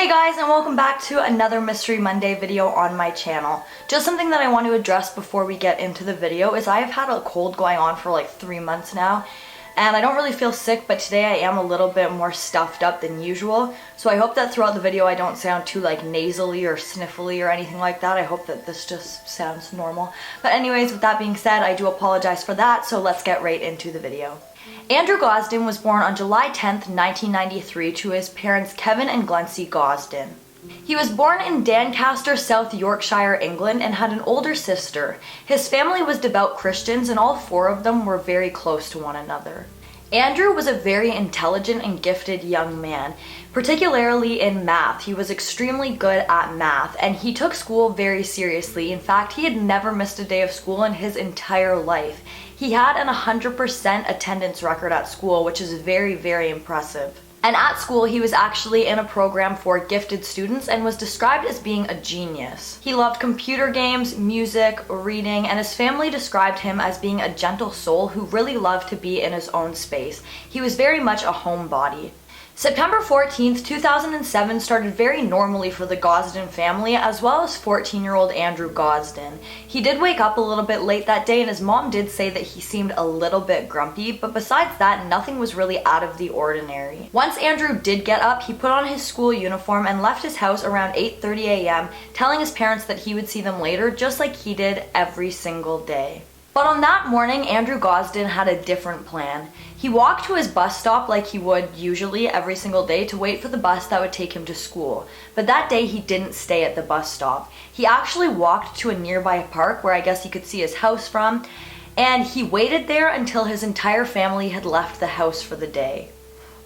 Hey guys, and welcome back to another Mystery Monday video on my channel. Just something that I want to address before we get into the video is I have had a cold going on for like 3 months now, and I don't really feel sick, but today I am a little bit more stuffed up than usual. So I hope that throughout the video I don't sound too like nasally or sniffly or anything like that. I hope that this just sounds normal. But anyways, with that being said, I do apologize for that, so let's get right into the video. Andrew Gosden was born on July 10th, 1993 to his parents Kevin and Glency Gosden. He was born in Doncaster, South Yorkshire, England, and had an older sister. His family was devout Christians, and all 4 of them were very close to one another. Andrew was a very intelligent and gifted young man, particularly in math. He was extremely good at math, and he took school very seriously. In fact, he had never missed a day of school in his entire life. He had an 100% attendance record at school, which is very, very impressive. And at school, he was actually in a program for gifted students and was described as being a genius. He loved computer games, music, reading, and his family described him as being a gentle soul who really loved to be in his own space. He was very much a homebody. September 14th, 2007 started very normally for the Gosden family, as well as 14-year-old Andrew Gosden. He did wake up a little bit late that day, and his mom did say that he seemed a little bit grumpy, but besides that, nothing was really out of the ordinary. Once Andrew did get up, he put on his school uniform and left his house around 8:30 a.m., telling his parents that he would see them later, just like he did every single day. But on that morning, Andrew Gosden had a different plan. He walked to his bus stop like he would usually every single day to wait for the bus that would take him to school. But that day he didn't stay at the bus stop. He actually walked to a nearby park where I guess he could see his house from, and he waited there until his entire family had left the house for the day.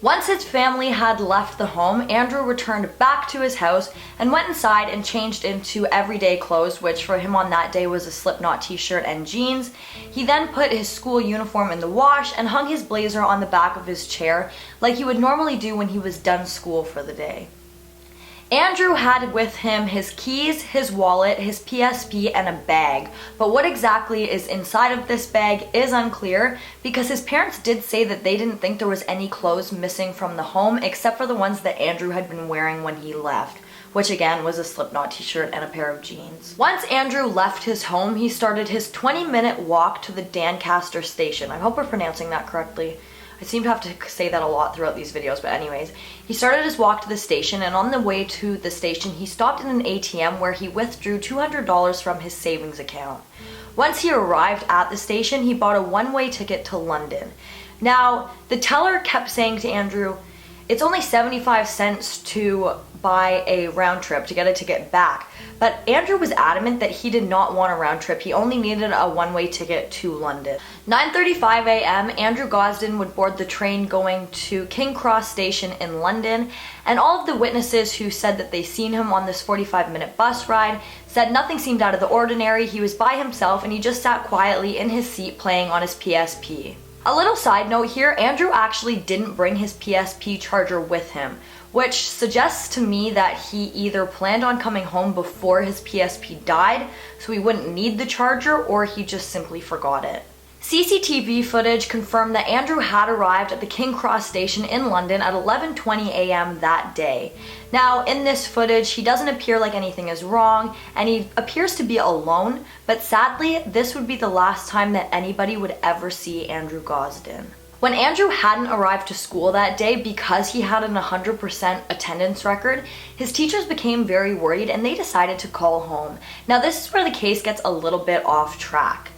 Once his family had left the home, Andrew returned back to his house and went inside and changed into everyday clothes, which for him on that day was a Slipknot t-shirt and jeans. He then put his school uniform in the wash and hung his blazer on the back of his chair like he would normally do when he was done school for the day. Andrew had with him his keys, his wallet, his PSP, and a bag, but what exactly is inside of this bag is unclear because his parents did say that they didn't think there was any clothes missing from the home except for the ones that Andrew had been wearing when he left, which again was a Slipknot t-shirt and a pair of jeans. Once Andrew left his home, he started his 20-minute walk to the Doncaster station. I hope we're pronouncing that correctly. I seem to have to say that a lot throughout these videos, but anyways. He started his walk to the station, and on the way to the station, he stopped at an ATM where he withdrew $200 from his savings account. Once he arrived at the station, he bought a one-way ticket to London. Now, the teller kept saying to Andrew, it's only 75 cents to buy a round trip to get a ticket back. But Andrew was adamant that he did not want a round trip. He only needed a one-way ticket to London. 9:35 a.m., Andrew Gosden would board the train going to King Cross Station in London, and all of the witnesses who said that they seen him on this 45-minute bus ride said nothing seemed out of the ordinary. He was by himself and he just sat quietly in his seat playing on his PSP. A little side note here, Andrew actually didn't bring his PSP charger with him, which suggests to me that he either planned on coming home before his PSP died, so he wouldn't need the charger, or he just simply forgot it. CCTV footage confirmed that Andrew had arrived at the King Cross station in London at 11:20 a.m. that day. Now, in this footage, he doesn't appear like anything is wrong, and he appears to be alone, but sadly, this would be the last time that anybody would ever see Andrew Gosden. When Andrew hadn't arrived to school that day because he had an 100% attendance record, his teachers became very worried and they decided to call home. Now, this is where the case gets a little bit off track.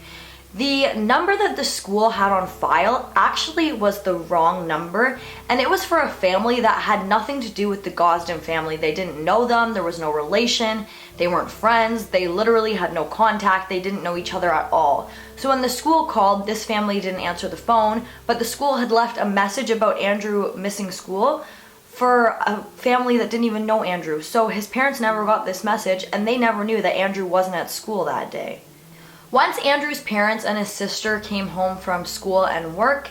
The number that the school had on file actually was the wrong number, and it was for a family that had nothing to do with the Gosden family. They didn't know them, there was no relation, they weren't friends, they literally had no contact, they didn't know each other at all. So when the school called, this family didn't answer the phone, but the school had left a message about Andrew missing school for a family that didn't even know Andrew. So his parents never got this message, and they never knew that Andrew wasn't at school that day. Once Andrew's parents and his sister came home from school and work,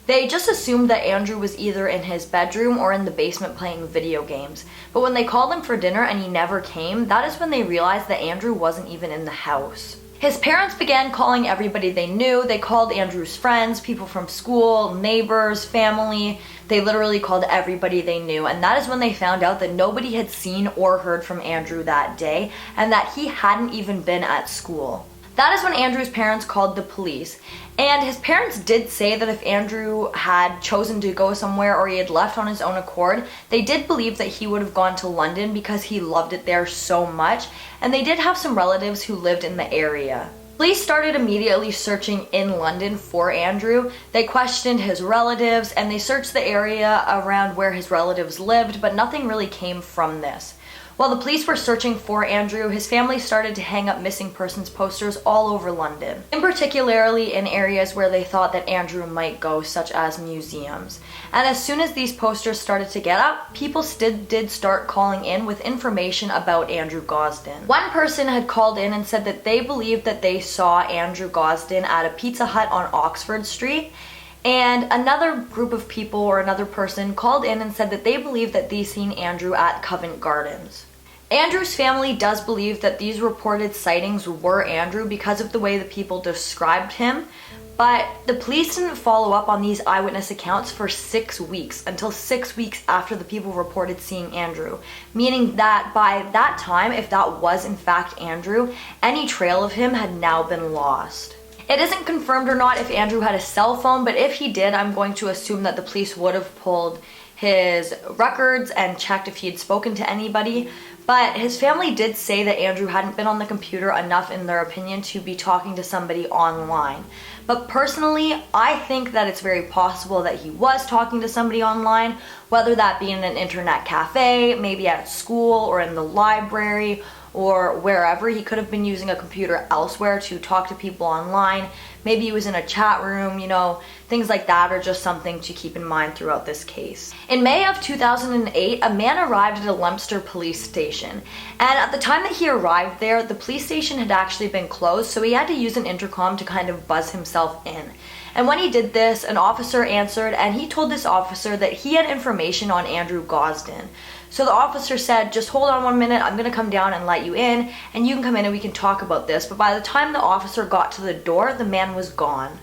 they just assumed that Andrew was either in his bedroom or in the basement playing video games. But when they called him for dinner and he never came, that is when they realized that Andrew wasn't even in the house. His parents began calling everybody they knew. They called Andrew's friends, people from school, neighbors, family. They literally called everybody they knew, and that is when they found out that nobody had seen or heard from Andrew that day, and that he hadn't even been at school. That is when Andrew's parents called the police, and his parents did say that if Andrew had chosen to go somewhere or he had left on his own accord, they did believe that he would have gone to London because he loved it there so much, and they did have some relatives who lived in the area. Police started immediately searching in London for Andrew. They questioned his relatives and they searched the area around where his relatives lived, but nothing really came from this. While the police were searching for Andrew, his family started to hang up missing persons posters all over London, in particularly in areas where they thought that Andrew might go, such as museums. And as soon as these posters started to get up, people did start calling in with information about Andrew Gosden. One person had called in and said that they believed that they saw Andrew Gosden at a Pizza Hut on Oxford Street. And another group of people, or another person, called in and said that they believed that they seen Andrew at Covent Gardens. Andrew's family does believe that these reported sightings were Andrew because of the way the people described him, but the police didn't follow up on these eyewitness accounts for 6 weeks, until 6 weeks after the people reported seeing Andrew, meaning that by that time, if that was in fact Andrew, any trail of him had now been lost. It isn't confirmed or not if Andrew had a cell phone, but if he did, I'm going to assume that the police would have pulled his records and checked if he had spoken to anybody. But his family did say that Andrew hadn't been on the computer enough, in their opinion, to be talking to somebody online. But personally, I think that it's very possible that he was talking to somebody online, whether that be in an internet cafe, maybe at school or in the library, or wherever. He could have been using a computer elsewhere to talk to people online. Maybe he was in a chat room, things like that are just something to keep in mind throughout this case. In May of 2008, a man arrived at a Leominster police station. And at the time that he arrived there, the police station had actually been closed, so he had to use an intercom to kind of buzz himself in. And when he did this, an officer answered, and he told this officer that he had information on Andrew Gosden. So the officer said, just hold on 1 minute, I'm gonna come down and let you in, and you can come in and we can talk about this. But by the time the officer got to the door, the man was gone.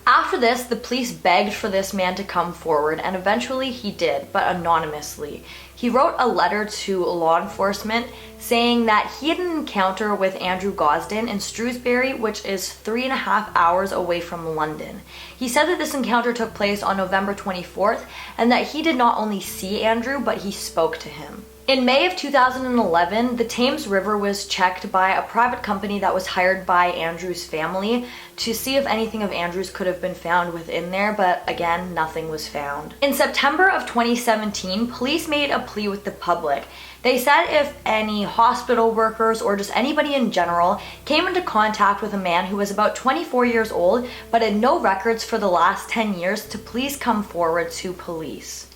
After this, the police begged for this man to come forward, and eventually he did, but anonymously. He wrote a letter to law enforcement saying that he had an encounter with Andrew Gosden in Shrewsbury, which is 3.5 hours away from London. He said that this encounter took place on November 24th, and that he did not only see Andrew, but he spoke to him. In May of 2011, the Thames River was checked by a private company that was hired by Andrew's family to see if anything of Andrew's could have been found within there, but again, nothing was found. In September of 2017, police made a plea with the public. They said if any hospital workers or just anybody in general came into contact with a man who was about 24 years old but had no records for the last 10 years, to please come forward to police.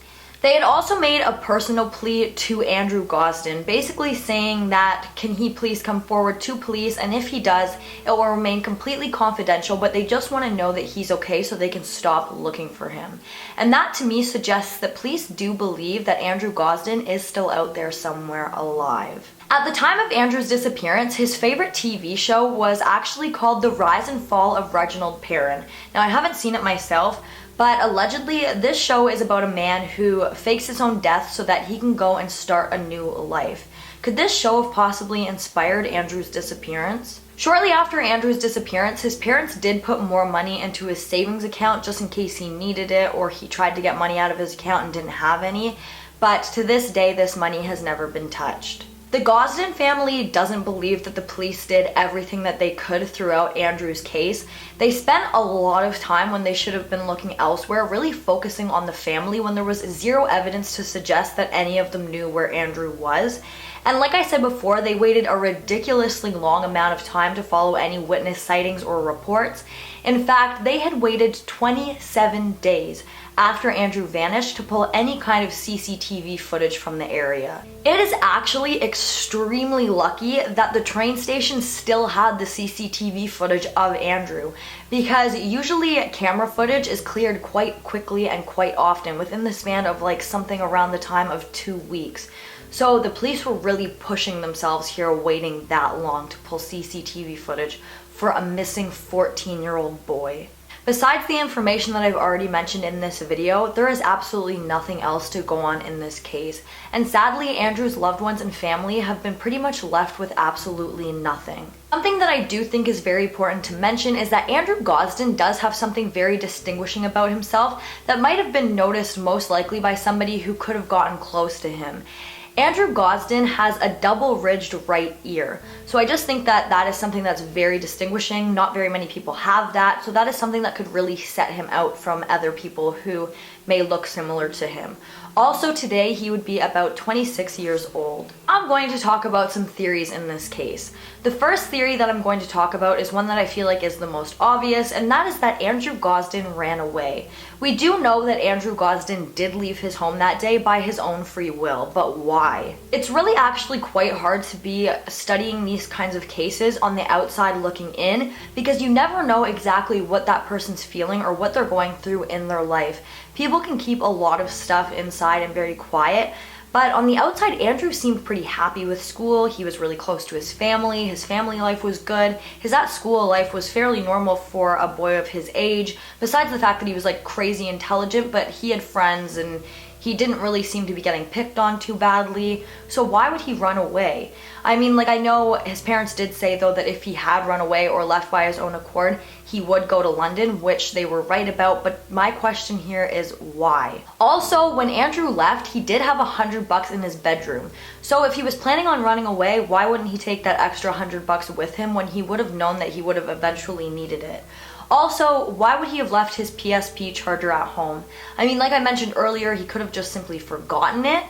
They had also made a personal plea to Andrew Gosden, basically saying that can he please come forward to police, and if he does, it will remain completely confidential, but they just want to know that he's okay so they can stop looking for him. And that to me suggests that police do believe that Andrew Gosden is still out there somewhere alive. At the time of Andrew's disappearance, his favorite TV show was actually called The Rise and Fall of Reginald Perrin. Now, I haven't seen it myself, but allegedly this show is about a man who fakes his own death so that he can go and start a new life. Could this show have possibly inspired Andrew's disappearance? Shortly after Andrew's disappearance, his parents did put more money into his savings account just in case he needed it, or he tried to get money out of his account and didn't have any. But to this day, this money has never been touched. The Gosden family doesn't believe that the police did everything that they could throughout Andrew's case. They spent a lot of time when they should have been looking elsewhere, really focusing on the family when there was zero evidence to suggest that any of them knew where Andrew was. And like I said before, they waited a ridiculously long amount of time to follow any witness sightings or reports. In fact, they had waited 27 days after Andrew vanished to pull any kind of CCTV footage from the area. It is actually extremely lucky that the train station still had the CCTV footage of Andrew, because usually camera footage is cleared quite quickly and quite often, within the span of like something around the time of 2 weeks. So the police were really pushing themselves here, waiting that long to pull CCTV footage for a missing 14-year-old boy. Besides the information that I've already mentioned in this video, there is absolutely nothing else to go on in this case. And sadly, Andrew's loved ones and family have been pretty much left with absolutely nothing. Something that I do think is very important to mention is that Andrew Gosden does have something very distinguishing about himself that might have been noticed most likely by somebody who could have gotten close to him. Andrew Gosden has a double-ridged right ear. So I just think that that is something that's very distinguishing. Not very many people have that. So that is something that could really set him out from other people who may look similar to him. Also today, he would be about 26 years old. I'm going to talk about some theories in this case. The first theory that I'm going to talk about is one that I feel like is the most obvious, and that is that Andrew Gosden ran away. We do know that Andrew Gosden did leave his home that day by his own free will, but why? It's really actually quite hard to be studying these kinds of cases on the outside looking in, because you never know exactly what that person's feeling or what they're going through in their life. People can keep a lot of stuff inside and very quiet, but on the outside, Andrew seemed pretty happy with school. He was really close to his family life was good. His at school life was fairly normal for a boy of his age, besides the fact that he was like crazy intelligent, but he had friends and he didn't really seem to be getting picked on too badly. So why would he run away? I mean, like, I know his parents did say though that if he had run away or left by his own accord, he would go to London, which they were right about, but my question here is why? Also, when Andrew left, he did have $100 in his bedroom. So if he was planning on running away, why wouldn't he take that extra $100 with him when he would have known that he would have eventually needed it? Also, why would he have left his PSP charger at home? I mean, like I mentioned earlier, he could have just simply forgotten it,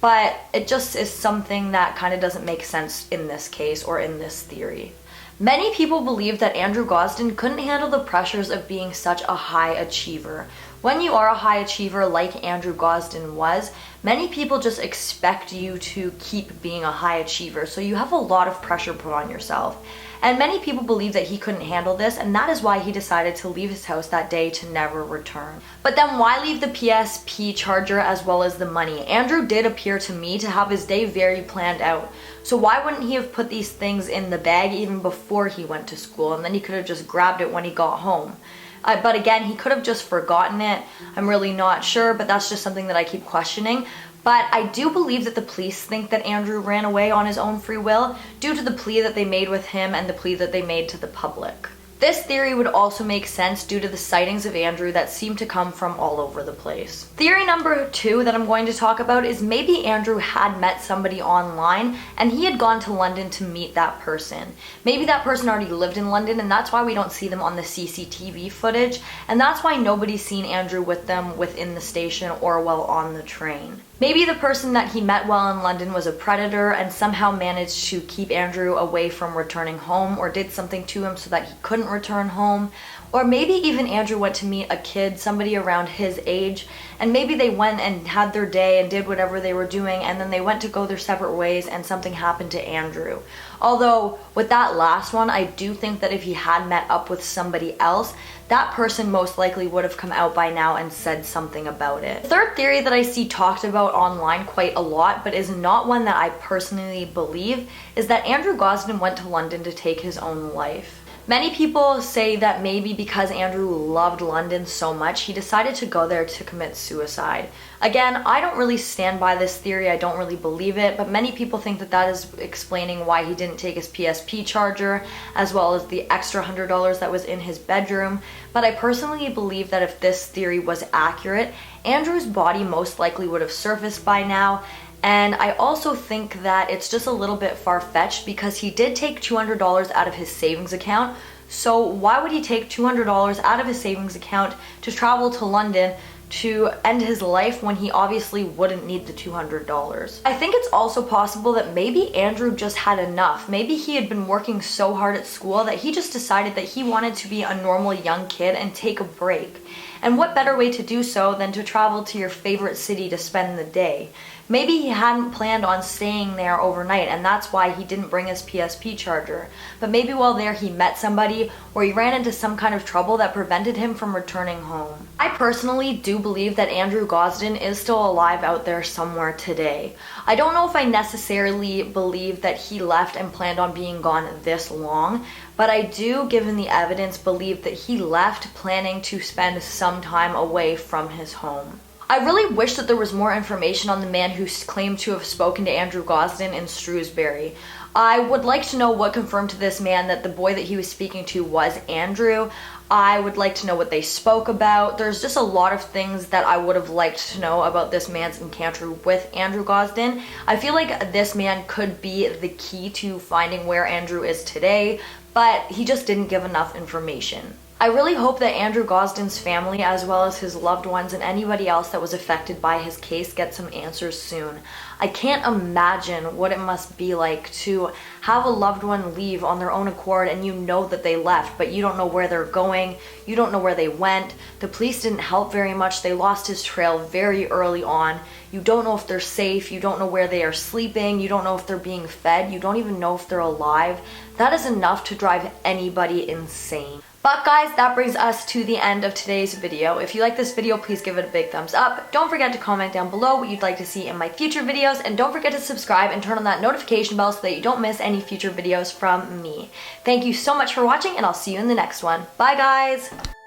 but it just is something that kind of doesn't make sense in this case or in this theory. Many people believe that Andrew Gosden couldn't handle the pressures of being such a high achiever. When you are a high achiever like Andrew Gosden was, many people just expect you to keep being a high achiever, so you have a lot of pressure put on yourself. And many people believe that he couldn't handle this, and that is why he decided to leave his house that day to never return. But then why leave the PSP charger as well as the money? Andrew did appear to me to have his day very planned out. So why wouldn't he have put these things in the bag even before he went to school, and then he could have just grabbed it when he got home? But again, he could have just forgotten it. I'm really not sure, but that's just something that I keep questioning. But I do believe that the police think that Andrew ran away on his own free will due to the plea that they made with him and the plea that they made to the public. This theory would also make sense due to the sightings of Andrew that seem to come from all over the place. Theory number 2 that I'm going to talk about is maybe Andrew had met somebody online and he had gone to London to meet that person. Maybe that person already lived in London and that's why we don't see them on the CCTV footage, and that's why nobody's seen Andrew with them within the station or while on the train. Maybe the person that he met while in London was a predator and somehow managed to keep Andrew away from returning home or did something to him so that he couldn't return home. Or maybe even Andrew went to meet a kid, somebody around his age, and maybe they went and had their day and did whatever they were doing, and then they went to go their separate ways and something happened to Andrew. Although with that last one, I do think that if he had met up with somebody else, that person most likely would have come out by now and said something about it. The third theory that I see talked about online quite a lot, but is not one that I personally believe, is that Andrew Gosden went to London to take his own life. Many people say that maybe because Andrew loved London so much, he decided to go there to commit suicide. Again, I don't really stand by this theory, I don't really believe it, but many people think that that is explaining why he didn't take his PSP charger, as well as the extra $100 that was in his bedroom. But I personally believe that if this theory was accurate, Andrew's body most likely would have surfaced by now. And I also think that it's just a little bit far-fetched because he did take $200 out of his savings account. So why would he take $200 out of his savings account to travel to London to end his life when he obviously wouldn't need the $200? I think it's also possible that maybe Andrew just had enough. Maybe he had been working so hard at school that he just decided that he wanted to be a normal young kid and take a break. And what better way to do so than to travel to your favorite city to spend the day? Maybe he hadn't planned on staying there overnight and that's why he didn't bring his PSP charger. But maybe while there he met somebody or he ran into some kind of trouble that prevented him from returning home. I personally do believe that Andrew Gosden is still alive out there somewhere today. I don't know if I necessarily believe that he left and planned on being gone this long, but I do, given the evidence, believe that he left planning to spend some time away from his home. I really wish that there was more information on the man who claimed to have spoken to Andrew Gosden in Shrewsbury. I would like to know what confirmed to this man that the boy that he was speaking to was Andrew. I would like to know what they spoke about. There's just a lot of things that I would have liked to know about this man's encounter with Andrew Gosden. I feel like this man could be the key to finding where Andrew is today, but he just didn't give enough information. I really hope that Andrew Gosden's family, as well as his loved ones and anybody else that was affected by his case, get some answers soon. I can't imagine what it must be like to have a loved one leave on their own accord and you know that they left, but you don't know where they're going, you don't know where they went. The police didn't help very much. They lost his trail very early on. You don't know if they're safe, you don't know where they are sleeping, you don't know if they're being fed, you don't even know if they're alive. That is enough to drive anybody insane. But guys, that brings us to the end of today's video. If you like this video, please give it a big thumbs up. Don't forget to comment down below what you'd like to see in my future videos, and don't forget to subscribe and turn on that notification bell so that you don't miss any future videos from me. Thank you so much for watching, and I'll see you in the next one. Bye guys!